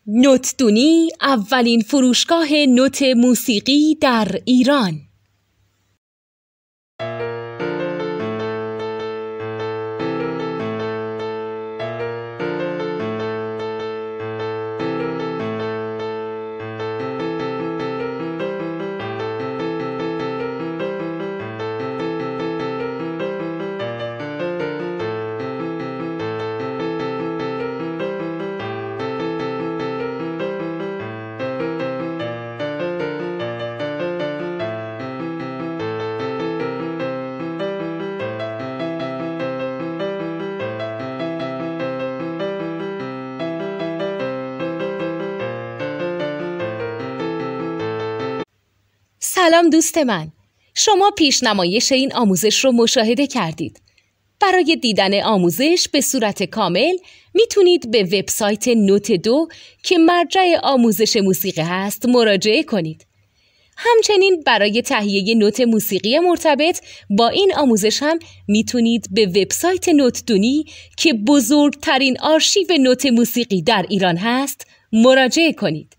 نوتدونی اولین فروشگاه نوت موسیقی در ایران. سلام دوست من، شما پیشنمایش این آموزش رو مشاهده کردید. برای دیدن آموزش به صورت کامل میتونید به وبسایت نوت 2 که مرجع آموزش موسیقی هست مراجعه کنید. همچنین برای تهیه نوت موسیقی مرتبط با این آموزش هم میتونید به وبسایت نوتدونی که بزرگترین آرشیو نوت موسیقی در ایران هست مراجعه کنید.